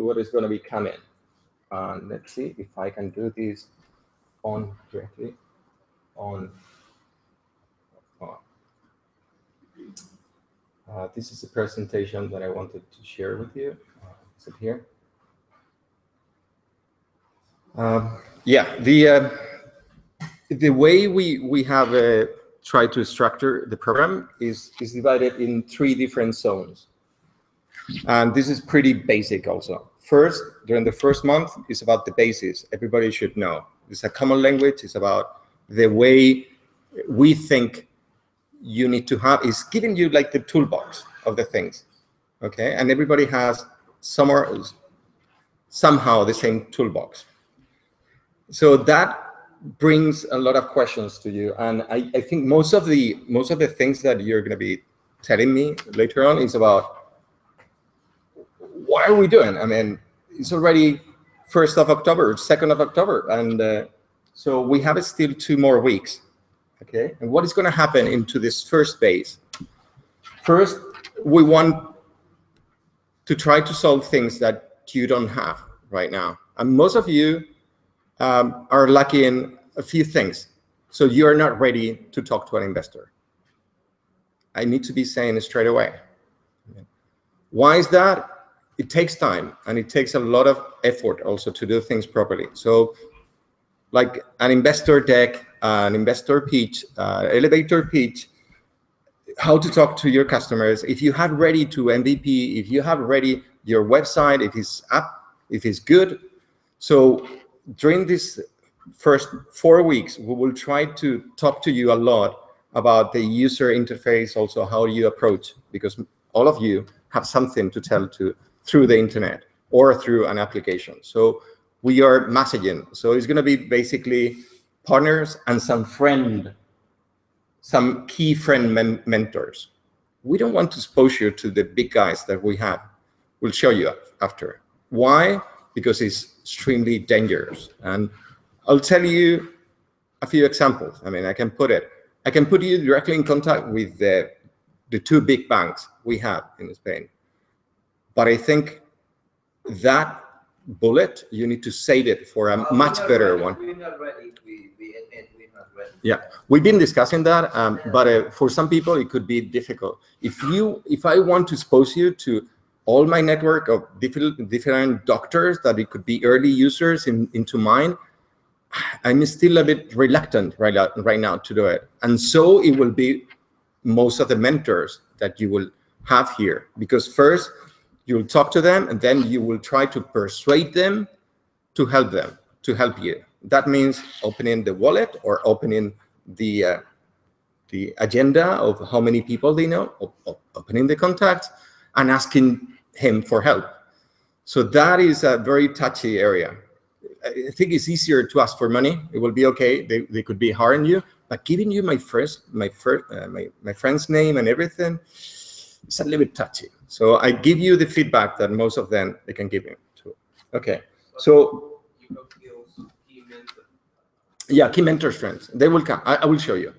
what is going to be coming. Let's see if I can do this on directly on. This is a presentation that I wanted to share with you. Is it here? Yeah, the way we have tried to structure the program is divided in 3 different zones. And this is pretty basic also. First, during the first month, is about the basics. Everybody should know. It's a common language. It's about the way we think you need to have, is giving you like the toolbox of the things, okay? And everybody has somehow the same toolbox. So that brings a lot of questions to you. And I think most of the things that you're going to be telling me later on is about, what are we doing? I mean, it's already 1st of October, 2nd of October. And so we have still 2 more weeks. Okay, and what is going to happen into this first phase? First, we want to try to solve things that you don't have right now. And most of you are lacking a few things. So you are not ready to talk to an investor. I need to be saying it straight away. Why is that? It takes time, and it takes a lot of effort also to do things properly. So like an investor deck, an investor pitch, elevator pitch, how to talk to your customers. If you have ready to MVP, if you have ready your website, if it's up, if it's good. So during this first 4 weeks, we will try to talk to you a lot about the user interface, also how you approach, because all of you have something to tell through the internet or through an application. So we are messaging. So it's going to be basically partners and some key friend mentors. We don't want to expose you to the big guys that we have. We'll show you after. Why? Because it's extremely dangerous. And I'll tell you a few examples. I mean, I can put you directly in contact with the 2 big banks we have in Spain. But I think that bullet, you need to save it for a much better one. We're not ready. We're not ready. Yeah, we've been discussing that, but for some people it could be difficult. If I want to expose you to all my network of different doctors that it could be early users into mine, I'm still a bit reluctant right now to do it. And so it will be most of the mentors that you will have here, because first you'll talk to them, and then you will try to persuade them to help you. That means opening the wallet or opening the agenda of how many people they know, opening the contacts, and asking him for help. So that is a very touchy area. I think it's easier to ask for money. It will be okay. They could be hard on you, but giving you my friend's name and everything, it's a little bit touchy. So I give you the feedback that most of them they can give me too. Okay, so yeah, key mentors friends, they will come. I will show you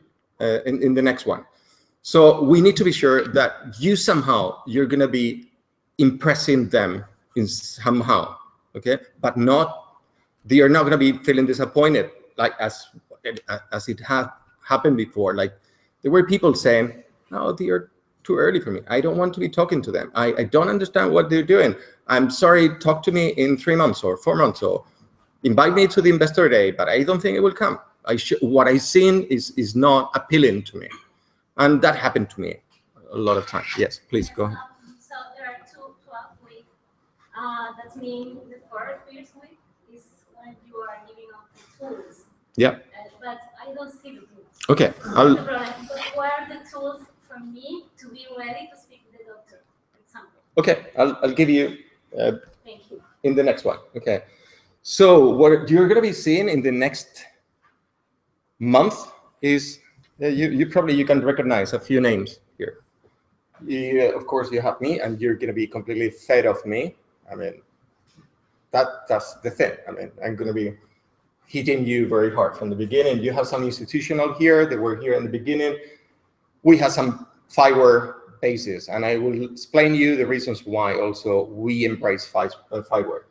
in the next one. So we need to be sure that you're gonna be impressing them in somehow, okay? But they are not gonna be feeling disappointed like as it had happened before. Like there were people saying, "Oh, they are too early for me. I don't want to be talking to them. I don't understand what they're doing. I'm sorry, talk to me in 3 months or 4 months, or invite me to the investor day, but I don't think it will come. What I've seen is not appealing to me." And that happened to me a lot of times. Yes, please go ahead. So there are 12 weeks. That means the first week is when you are giving up the tools. Yeah. But I don't see the tools. Okay. But what are the tools for me to be ready to speak with the doctor, for example? Okay, I'll give you Thank you. In the next one. Okay. So what you're going to be seeing in the next month is you can recognize a few names here. Of course, you have me, and you're going to be completely fed of me. I mean, that's the thing. I mean, I'm going to be hitting you very hard from the beginning. You have some institutional here. They were here in the beginning. We have some fiber basis, and I will explain you the reasons why also we embrace Fireware.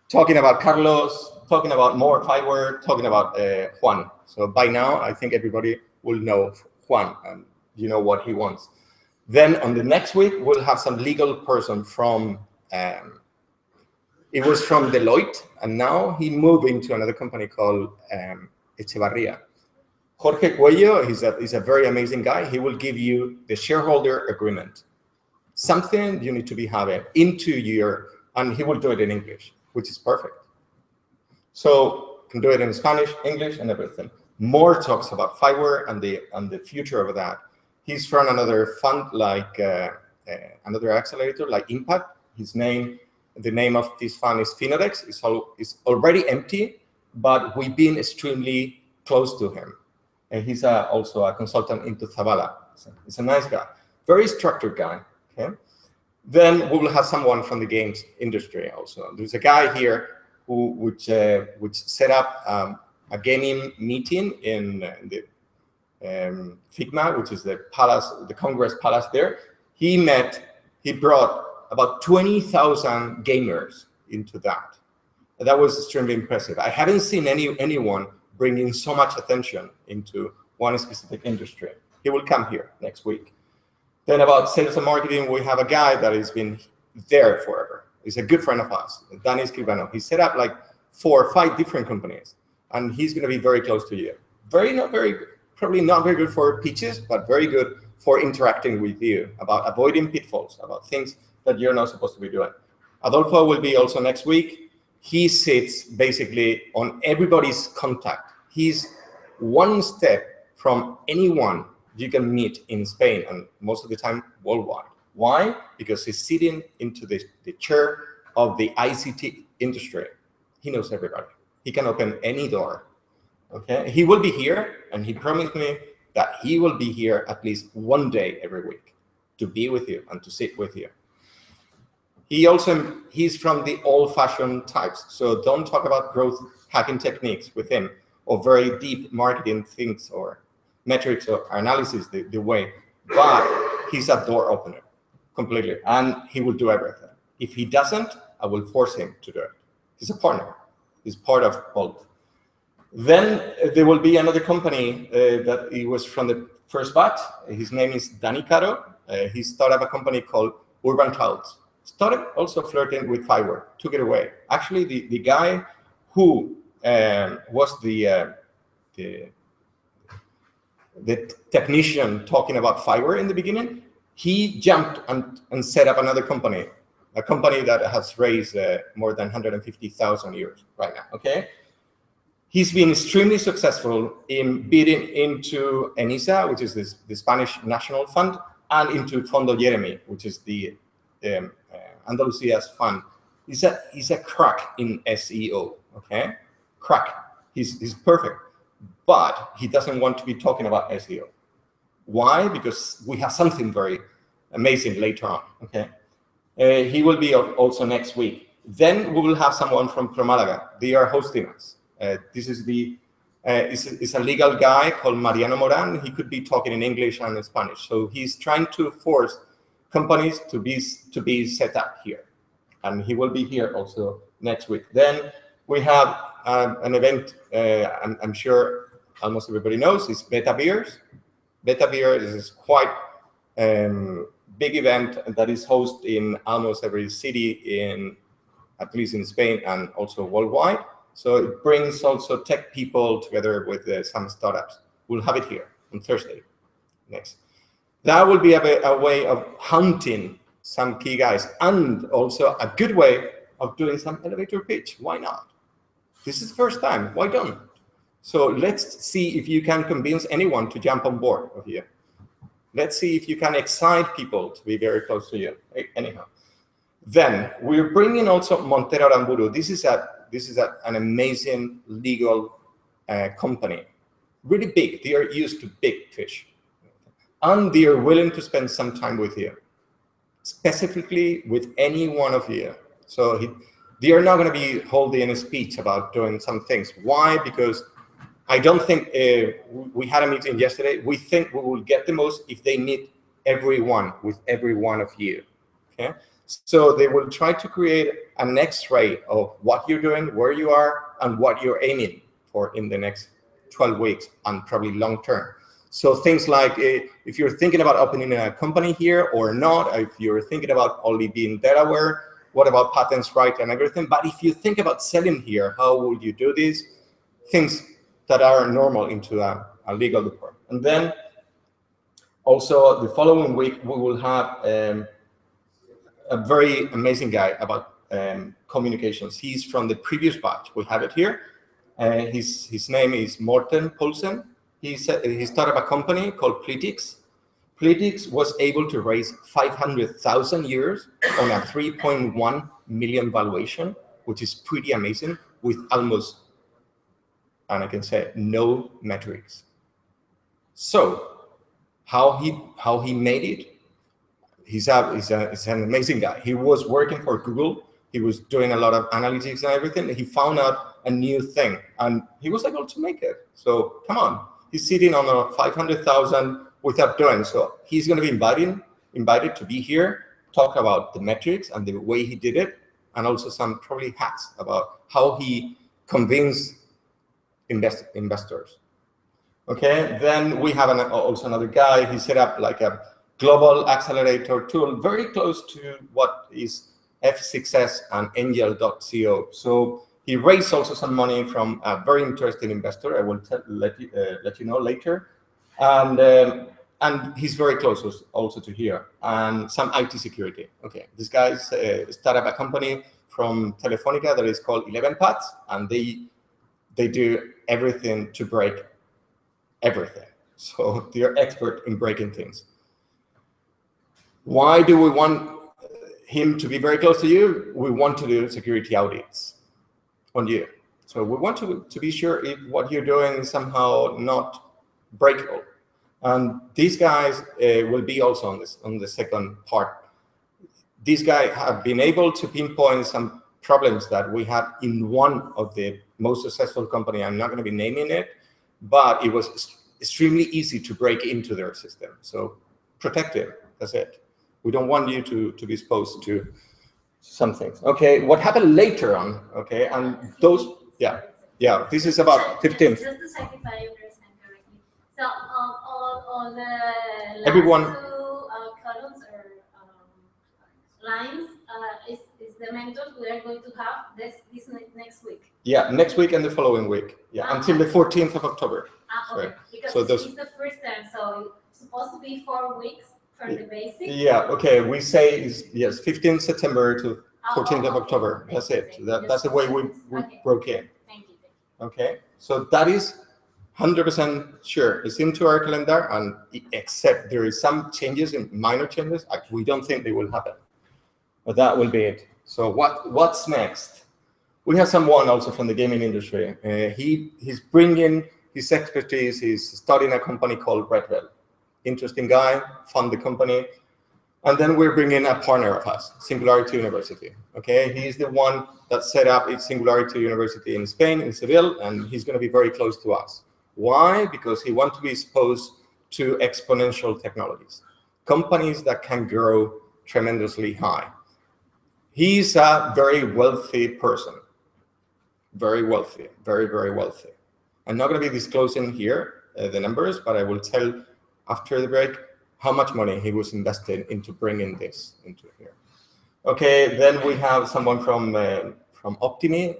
Talking about Carlos, talking about more Fireware, talking about Juan. So by now, I think everybody will know Juan, and you know what he wants. Then on the next week, we'll have some legal person from, it was from Deloitte, and now he moved into another company called Echevarria. Jorge Cuello, he's a very amazing guy. He will give you the shareholder agreement, something you need to be having into your, and he will do it in English, which is perfect. So you can do it in Spanish, English, and everything. More talks about Fireware and the future of that. He's from another fund like another accelerator like Impact. The name of this fund is Finodex. It's already empty, but we've been extremely close to him. And he's also a consultant into Zavala. So he's a nice guy, very structured guy. Okay. Then we will have someone from the games industry also. There's a guy here which set up a gaming meeting in the Figma, which is the palace, the Congress Palace there. He brought about 20,000 gamers into that. And that was extremely impressive. I haven't seen anyone bringing so much attention into one specific industry. He will come here next week. Then about sales and marketing, we have a guy that has been there forever. He's a good friend of ours, Danny Escribano. He set up like 4 or 5 different companies, and he's going to be very close to you. Probably not very good for pitches, but very good for interacting with you about avoiding pitfalls, about things that you're not supposed to be doing. Adolfo will be also next week. He sits basically on everybody's contact. He's one step from anyone you can meet in Spain, and most of the time worldwide. Why? Because he's sitting into the chair of the ICT industry. He knows everybody. He can open any door. Okay, he will be here, and he promised me that he will be here at least one day every week to be with you and to sit with you. He's from the old-fashioned types, so don't talk about growth hacking techniques with him or very deep marketing things or metrics or analysis the way, but he's a door opener completely, and he will do everything. If he doesn't, I will force him to do it. He's a partner. He's part of both. Then there will be another company that he was from the first batch. His name is Danny Caro. He started up a company called Urban Clouds. Started also flirting with Fireware, took it away. Actually, the guy who was the technician talking about Fireware in the beginning, he jumped and set up another company, a company that has raised more than 150,000 euros right now, okay? He's been extremely successful in bidding into ENISA, which is the Spanish National Fund, and into Fondo Jeremy, which is the Andalusia's fund. He's a crack in SEO, okay? Crack. He's perfect, but he doesn't want to be talking about SEO. Why? Because we have something very amazing later on, okay? He will be also next week. Then we will have someone from Promalaga. They are hosting us. This is is a legal guy called Mariano Moran. He could be talking in English and in Spanish. So he's trying to force companies to be set up here, and he will be here also next week. Then we have an event. I'm sure almost everybody knows. It's Beta Beers. Beta Beers is quite big event that is hosted in almost every city at least in Spain and also worldwide. So it brings also tech people together with some startups. We'll have it here on Thursday next. That will be a way of hunting some key guys, and also a good way of doing some elevator pitch. Why not? This is the first time. Why don't? So let's see if you can convince anyone to jump on board with you. Let's see if you can excite people to be very close to you. Anyhow, then we're bringing also Montero Aramburu. This is an amazing legal company, really big. They are used to big fish, and they are willing to spend some time with you, specifically with any one of you. So they are not going to be holding a speech about doing some things. Why? Because I don't think we had a meeting yesterday. We think we will get the most if they meet with every one of you. Okay, so they will try to create an X-ray of what you're doing, where you are, and what you're aiming for in the next 12 weeks and probably long term. So things like if you're thinking about opening a company here or not, if you're thinking about only being Delaware, what about patents, right, and everything. But if you think about selling here, how would you do this? Things that are normal into a legal department. And then also the following week, we will have a very amazing guy about communications. He's from the previous batch. We have it here. His name is Morten Poulsen. He started a company called Plitix. Plitix was able to raise 500,000 euros on a 3.1 million valuation, which is pretty amazing, with almost, and I can say, no metrics. So how he made it? He's an amazing guy. He was working for Google. He was doing a lot of analytics and everything. He found out a new thing, and he was able to make it. So come on, he's sitting on a 500,000 without doing. So he's going to be invited to be here, talk about the metrics and the way he did it, and also some probably hacks about how he convinced investors. Okay, then we have also another guy. He set up like a global accelerator tool, very close to what is F6S and Angel.co. So he raised also some money from a very interesting investor. I will let you know later. And he's very close also to here, and some IT security. Okay, this guy started up a company from Telefonica that is called 11 Paths, and they do everything to break everything. So they're expert in breaking things. Why do we want him to be very close to you? We want to do security audits on you. So we want to be sure if what you're doing is somehow not breakable. And these guys will be also on the second part. These guys have been able to pinpoint some problems that we had in one of the most successful company. I'm not going to be naming it, but it was extremely easy to break into their system. So protect it. That's it. We don't want you to be exposed to some things. Okay, what happened later on? Okay, and those, yeah, this is about 15th. Just to check if I understand correctly. So all the last Everyone. two columns or lines is the mentors we are going to have this next week. Yeah, next week and the following week. Yeah, until the 14th of October. Okay, because so it's the first term, so it's supposed to be 4 weeks from the basic. Yeah, okay, we say is yes, 15th September to 14th of October. That's it. That's the way we broke in. Thank you. Okay, so that is 100% sure. It's into our calendar, and except there is some changes, in minor changes, we don't think they will happen. But that will be it. So what's next? We have someone also from the gaming industry. He's bringing his expertise. He's starting a company called Redwell. Interesting guy, fund the company. And then we're bringing a partner of us, Singularity University. Okay, he's the one that set up Singularity University in Spain, in Seville, and he's going to be very close to us. Why? Because he wants to be exposed to exponential technologies, companies that can grow tremendously high. He's a very wealthy person, very wealthy, very, very wealthy. I'm not going to be disclosing here the numbers, but I will tell after the break how much money he was invested into bringing this into here. Okay, then we have someone from Optimi.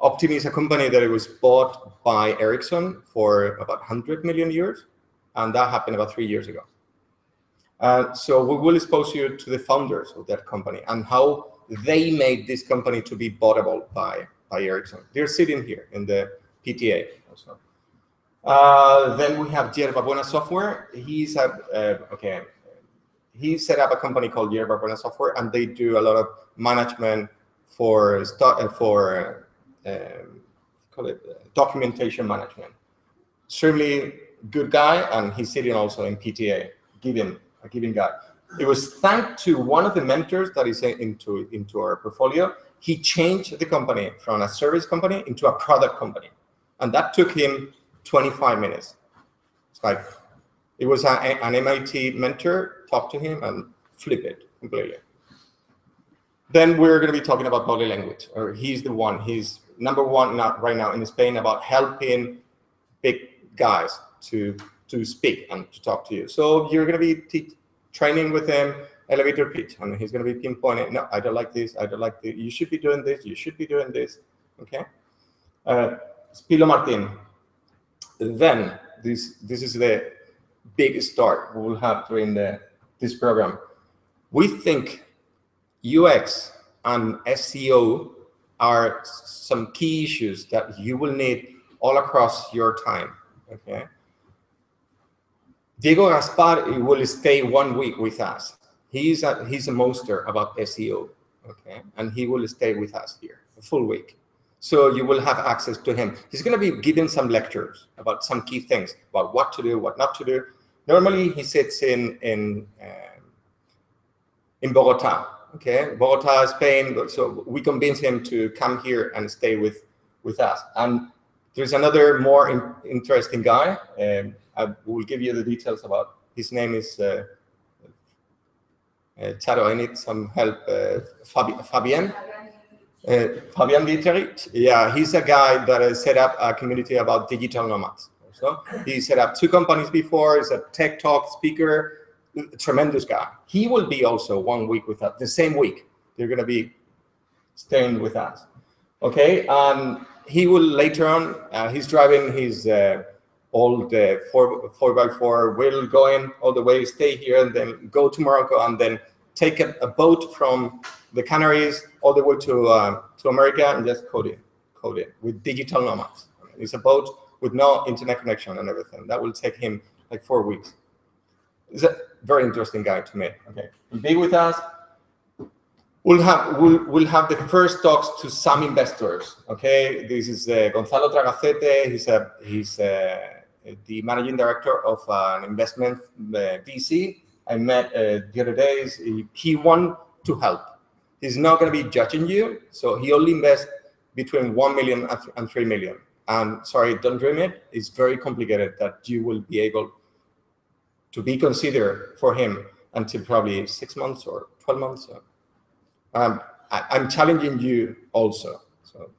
Optimi is a company that it was bought by Ericsson for about 100 million euros, and that happened about 3 years ago. So we will expose you to the founders of that company and how they made this company to be boughtable by Ericsson. They're sitting here in the PTA also. Then we have Yerba Buena Software. He set up a company called Yerba Buena Software, and they do a lot of management for documentation management. Extremely good guy, and he's sitting also in PTA. A giving guy. It was thanks to one of the mentors that is into our portfolio. He changed the company from a service company into a product company, and that took him 25 minutes. It's like It was an MIT mentor, talk to him and flip it completely. Then we're going to be talking about body language, or he's number one right now in Spain about helping big guys to speak and to talk to you. So you're going to be training with him elevator pitch, and he's going to be pinpointing, no, I don't like this, I don't like this, you should be doing this, you should be doing this, okay? Spilo Martin. Then this is the big start we will have during this program. We think UX and SEO are some key issues that you will need all across your time, okay? Diego Gaspar will stay 1 week with us. He's a monster about SEO, okay? And he will stay with us here a full week. So you will have access to him. He's going to be giving some lectures about some key things, about what to do, what not to do. Normally he sits in Bogota, okay? Bogota, Spain. So we convince him to come here and stay with us. And there's another more interesting guy. I will give you the details about. His name is Charo. I need some help. Fabian Dieterich. Yeah, he's a guy that has set up a community about digital nomads. So he set up 2 companies before. He's a tech talk speaker. A tremendous guy. He will be also 1 week with us. The same week they're going to be staying with us. Okay, and he will later on. He's driving his old 4x4 wheel, going all the way, stay here, and then go to Morocco, and then take a boat from the Canaries all the way to America and just code it with digital nomads. I mean, it's a boat with no internet connection and everything. That will take him like 4 weeks. He's a very interesting guy to me. Okay, be with us. We'll have the first talks to some investors. Okay, this is Gonzalo Tragacete. He's the managing director of an investment VC. I met the other days. He wants to help. He's not going to be judging you, so he only invests between 1 million and 3 million. And sorry, don't dream it. It's very complicated that you will be able to be considered for him until probably 6 months or 12 months. I'm challenging you also. So,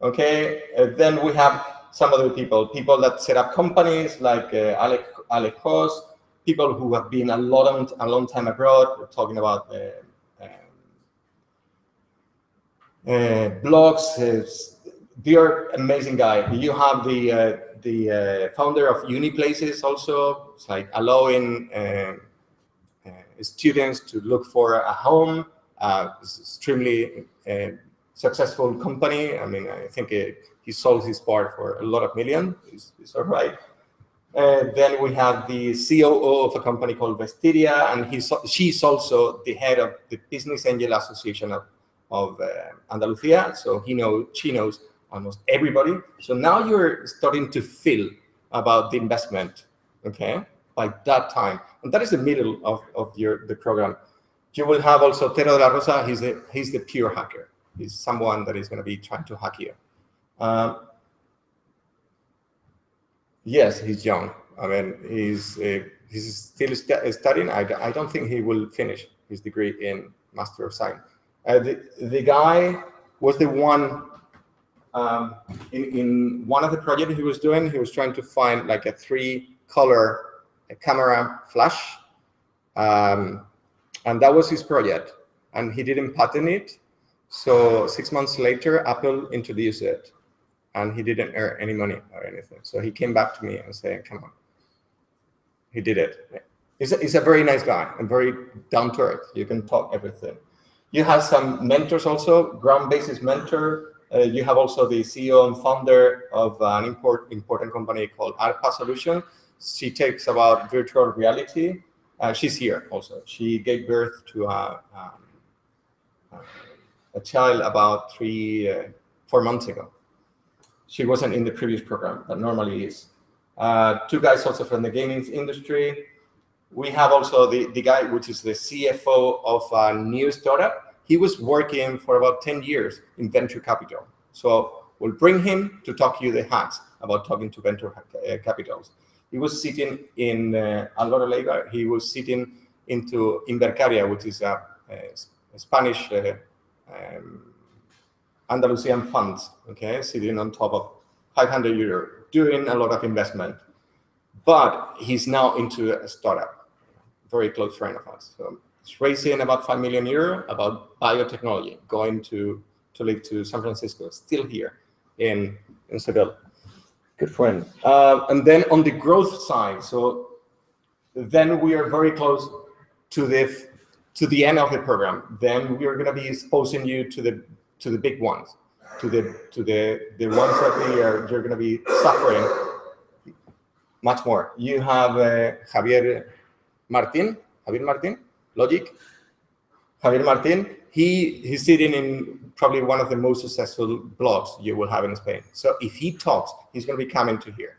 okay. Then we have some other people that set up companies like Alec Hoss, people who have been a long time abroad. We're talking about blogs. They are amazing guy. You have the founder of Uniplaces also. It's like allowing students to look for a home. It's extremely successful company. I mean, I think he sold his part for a lot of millions. It's all right. Then we have the COO of a company called Vestiria, and she's also the head of the Business Angel Association of Andalusia. So she knows almost everybody. So now you're starting to feel about the investment, okay, by that time. And that is the middle of the program. You will have also Tero de la Rosa. He's the pure hacker. He's someone that is going to be trying to hack you. Yes, he's young. I mean, he's still studying. I don't think he will finish his degree in Master of Science. The guy was the one in one of the projects he was doing. He was trying to find like a 3-color camera flash, and that was his project. And he didn't patent it. So 6 months later, Apple introduced it, and he didn't earn any money or anything. So he came back to me and said, "Come on." He did it. He's a very nice guy and very down to earth. You can talk everything. You have some mentors also, ground-based mentor. You have also the CEO and founder of an important company called ARPA Solutions. She takes about virtual reality. She's here also. She gave birth to a child about 4 months ago. She wasn't in the previous program, but normally is. 2 guys also from the gaming industry. We have also the guy which is the CFO of a new startup. He was working for about 10 years in venture capital. So we'll bring him to talk to you the hacks about talking to venture capitals. He was sitting in Alvaro Leiva. He was sitting into Invercaria, which is a Spanish Andalusian funds, okay, sitting on top of 500 euro, doing a lot of investment. But he's now into a startup, very close friend of us. So he's raising about 5 million euro about biotechnology, going to live to San Francisco, still here in Seville. Good friend. And then on the growth side, so then we are very close to the end of the program. Then we are going to be exposing you to the big ones, to the ones that you're going to be suffering much more. You have Javier Martin, Logic. Javier Martin, he's sitting in probably one of the most successful blogs you will have in Spain. So if he talks, he's going to be coming to here.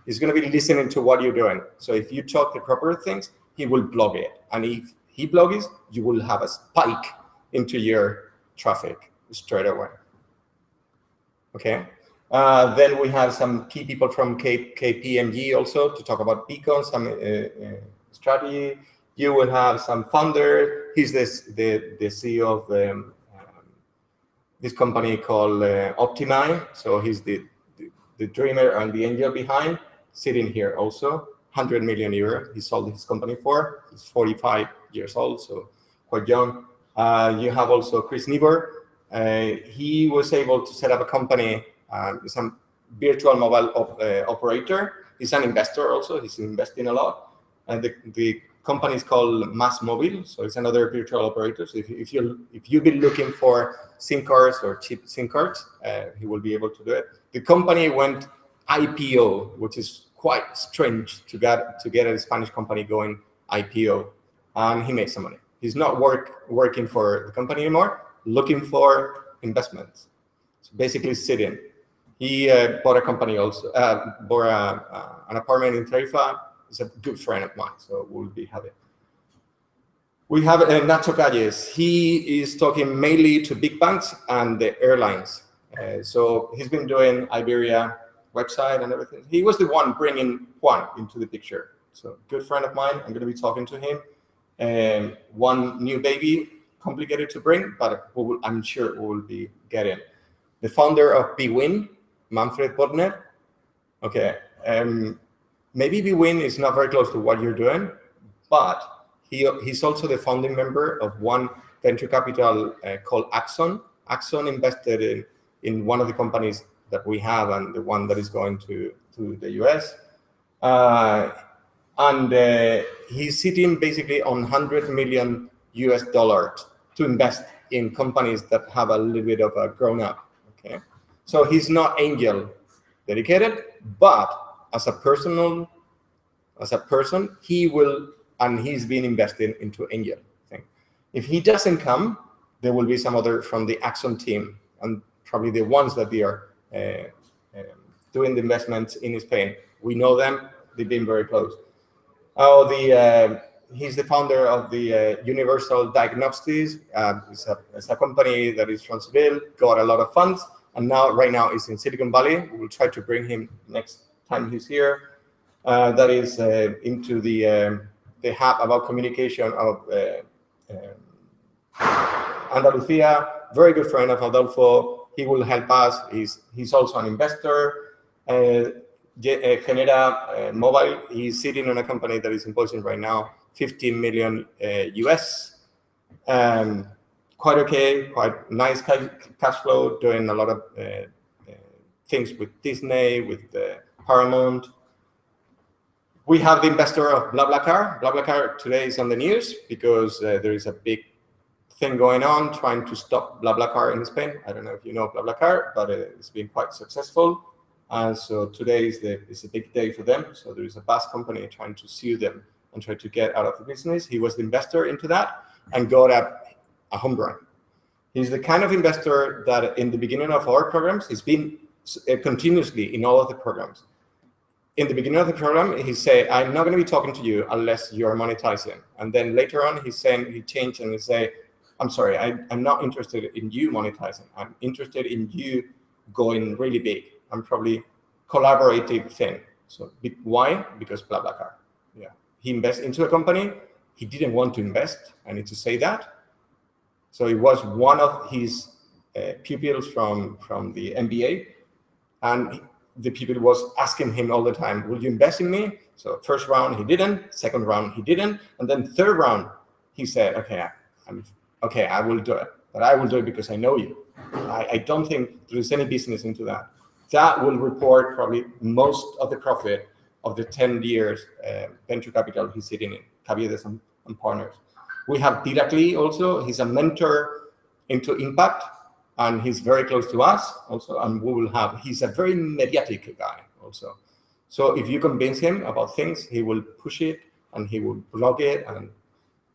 He's going to be listening to what you're doing. So if you talk the proper things, he will blog it. And if he blogs, you will have a spike into your traffic straight away. Okay. Then we have some key people from KPMG also to talk about Beacon, some strategy. You will have some founder. He's the CEO of this company called Optimi. So he's the dreamer and the angel behind, sitting here also. 100 million euro he sold his company for. He's 45 years old, so quite young. You have also Chris Niebuhr. He was able to set up a company, some virtual mobile operator. He's an investor also. He's investing a lot. And the company is called Mass Mobile, so it's another virtual operator. So if you've been looking for SIM cards or cheap SIM cards, he will be able to do it. The company went IPO, which is quite strange to get a Spanish company going IPO, and he makes some money. He's not working for the company anymore, looking for investments. So basically sitting. He bought a company also, bought an apartment in Tarifa. He's a good friend of mine, so we'll be happy. We have Nacho Calles. He is talking mainly to big banks and the airlines. So he's been doing Iberia website and everything. He was the one bringing Juan into the picture. So good friend of mine. I'm going to be talking to him. One new baby, complicated to bring, but I'm sure we will be getting. The founder of BWin, Manfred Bodner. Okay. Maybe BWin is not very close to what you're doing, but he's also the founding member of one venture capital called Axon. Axon invested in one of the companies that we have and the one that is going to the US. And he's sitting basically on $100 million to invest in companies that have a little bit of a grown up. Okay, so he's not angel dedicated, but as a person, he will, and he's been investing into angel thing. If he doesn't come, there will be some other from the Axon team, and probably the ones that they are doing the investments in Spain. We know them; they've been very close. He's the founder of the Universal Diagnostics. It's a company that is from Seville, got a lot of funds, and right now is in Silicon Valley. We will try to bring him next time he's here. That is into the hub about communication of Andalusia. Very good friend of Adolfo. He will help us. He's also an investor. Genera Mobile. He's sitting on a company that is imposing right now 15 million US. Quite okay, quite nice cash flow, doing a lot of things with Disney, with Paramount. We have the investor of BlaBlaCar. BlaBlaCar today is on the news because there is a big thing going on trying to stop BlaBlaCar in Spain. I don't know if you know BlaBlaCar, but it's been quite successful. And so today is a big day for them. So there is a bus company trying to sue them and try to get out of the business. He was the investor into that and got a home run. He's the kind of investor that in the beginning of our programs, he's been continuously in all of the programs. In the beginning of the program, he said, I'm not going to be talking to you unless you're monetizing. And then later on, he changed and he said, I'm sorry, I'm not interested in you monetizing. I'm interested in you going really big. I'm probably collaborative thing. So why? Because BlaBlaCar. Yeah, he invests into a company. He didn't want to invest. I need to say that. So it was one of his pupils from the MBA, and the people was asking him all the time, will you invest in me? So first round he didn't, second round he didn't, and then third round he said, okay, I will do it, but I will do it because I know you. I don't think there is any business into that. That will report probably most of the profit of the 10 years venture capital he's sitting in, Caviedes and Partners. We have Dirakli also. He's a mentor into impact, and he's very close to us also. And we will have, he's a very mediatic guy also. So if you convince him about things, he will push it and he will blog it, and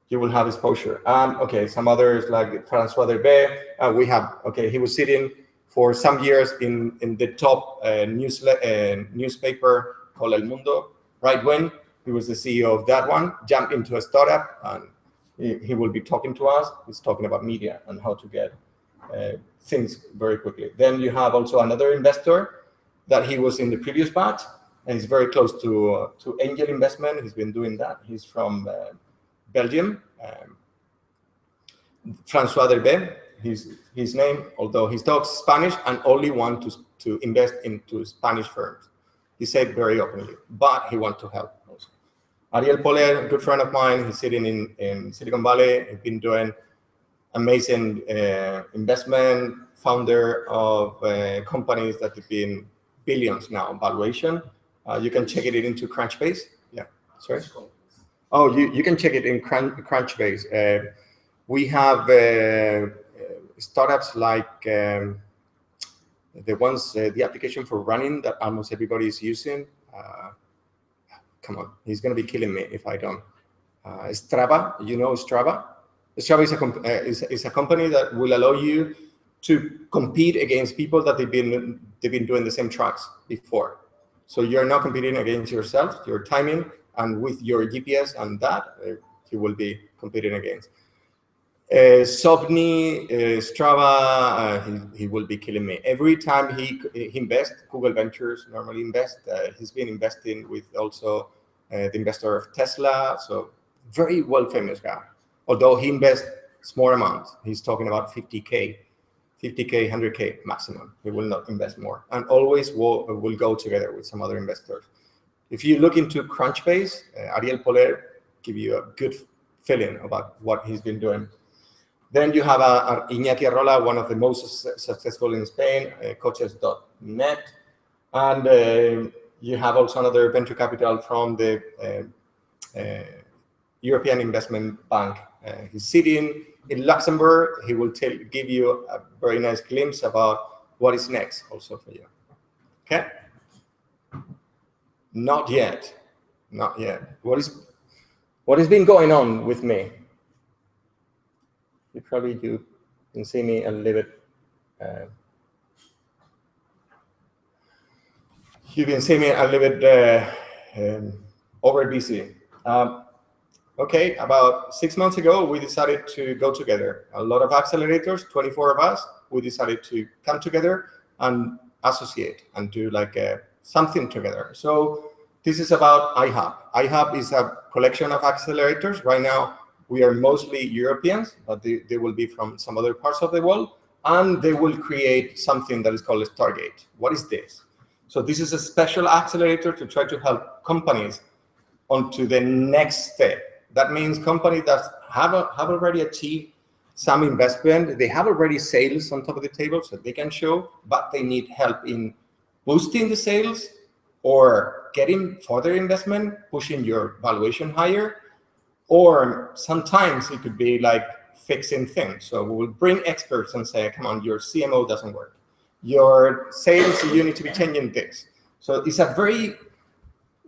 you will have exposure. Okay, some others like François Derbe, we have, okay, he was sitting for some years in the top newspaper called El Mundo, right when he was the CEO of that one, jumped into a startup, and he will be talking to us. He's talking about media and how to get things very quickly. Then you have also another investor that he was in the previous batch, and he's very close to angel investment. He's been doing that. He's from Belgium, François Derbe, his name, although he talks Spanish and only wants to invest into Spanish firms. He said very openly, but he wants to help also. Ariel Poler, a good friend of mine, he's sitting in Silicon Valley. He's been doing amazing investment, founder of companies that have been billions now valuation. You can check it into Crunchbase. Yeah, sorry. Oh, you can check it in Crunchbase. We have startups like the ones, the application for running that almost everybody is using. Come on, he's going to be killing me if I don't. Strava, you know Strava? Strava is a company that will allow you to compete against people that they've been doing the same tracks before. So you're not competing against yourself, your timing, and with your GPS and that, you will be competing against. Sobni, Strava, he will be killing me. Every time he invests, Google Ventures normally invest. He's been investing with also the investor of Tesla, so very well famous guy. Although he invests small amounts, he's talking about 50K, 100K maximum. He will not invest more, and always will go together with some other investors. If you look into Crunchbase, Ariel Poler give you a good feeling about what he's been doing. Then you have Iñaki Arrola, one of the most successful in Spain, coaches.net. And you have also another venture capital from the European Investment Bank. He's sitting in Luxembourg. He will give you a very nice glimpse about what is next also for you. Okay? Not yet. Not yet. What has been going on with me? You can see me a little bit. You can see me a little bit over busy. Okay, about 6 months ago, we decided to go together. A lot of accelerators, 24 of us, we decided to come together and associate and do like something together. So this is about iHub. iHub is a collection of accelerators. Right now, we are mostly Europeans, but they will be from some other parts of the world, and they will create something that is called a Stargate. What is this? So this is a special accelerator to try to help companies onto the next step. That means companies that have already achieved some investment, they have already sales on top of the table, so they can show, but they need help in boosting the sales or getting further investment, pushing your valuation higher. Or sometimes it could be like fixing things. So we will bring experts and say, come on, your CMO doesn't work. Your sales, you need to be changing this. So it's a very,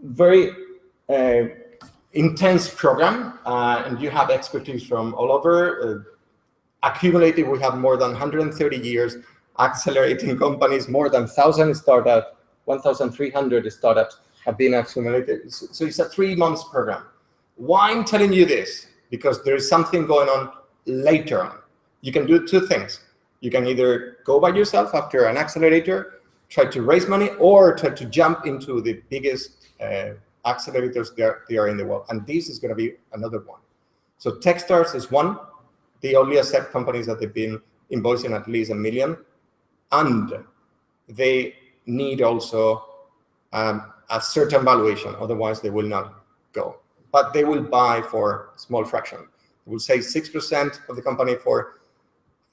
very intense program. And you have expertise from all over. Accumulated, we have more than 130 years accelerating companies, more than 1,000 startups, 1,300 startups have been accumulated. So it's a 3 months program. Why I'm telling you this? Because there is something going on later on. You can do two things. You can either go by yourself after an accelerator, try to raise money or try to jump into the biggest accelerators they are in the world. And this is going to be another one. So Techstars is one. They only accept companies that they've been invoicing at least $1 million. And they need also a certain valuation, otherwise they will not go. But they will buy for a small fraction. They will say 6% of the company for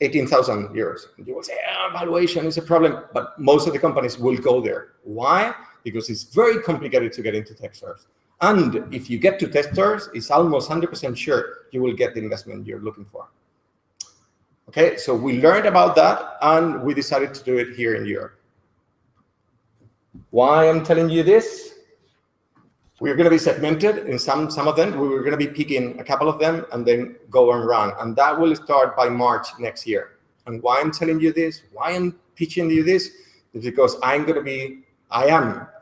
18,000 euros. And you will say, valuation is a problem, but most of the companies will go there. Why? Because it's very complicated to get into Techstars. And if you get to Techstars, it's almost 100% sure you will get the investment you're looking for. Okay, so we learned about that, and we decided to do it here in Europe. Why I'm telling you this? We're going to be segmented in some of them. We were going to be picking a couple of them and then go and run. And that will start by March next year. And why I'm telling you this, why I'm pitching you this, is because I am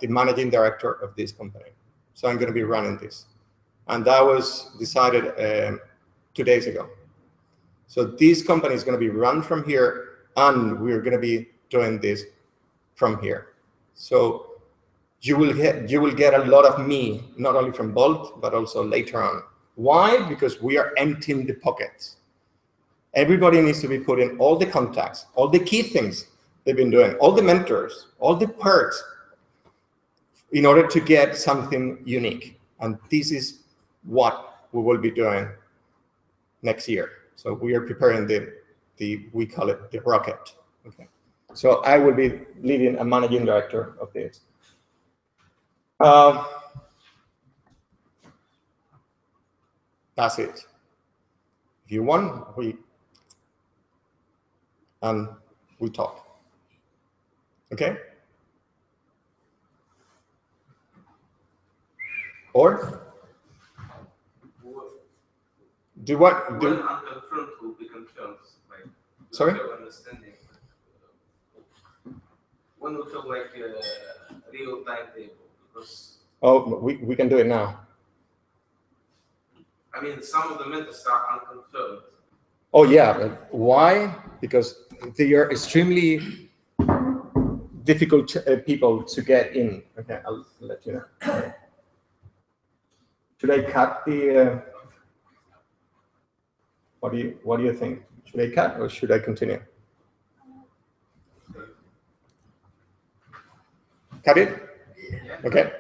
the managing director of this company. So I'm going to be running this. And that was decided 2 days ago. So this company is going to be run from here, and we're going to be doing this from here. So you will get a lot of me, not only from Bolt, but also later on. Why? Because we are emptying the pockets. Everybody needs to be putting all the contacts, all the key things they've been doing, all the mentors, all the perks, in order to get something unique. And this is what we will be doing next year. So we are preparing we call it the rocket. Okay. So I will be leading a managing director of this. That's it. If you want, we talk. Okay? Or do what? When unconfirmed will be confirmed. Like, sorry? Understanding. When we feel like a real timetable, because we can do it now. I mean, some of the mentors are unconfirmed. Oh yeah, why? Because they are extremely difficult people to get in. Okay, I'll let you know. Should I cut the? What do you think? Should I cut or should I continue? Cut it? Yeah. Okay.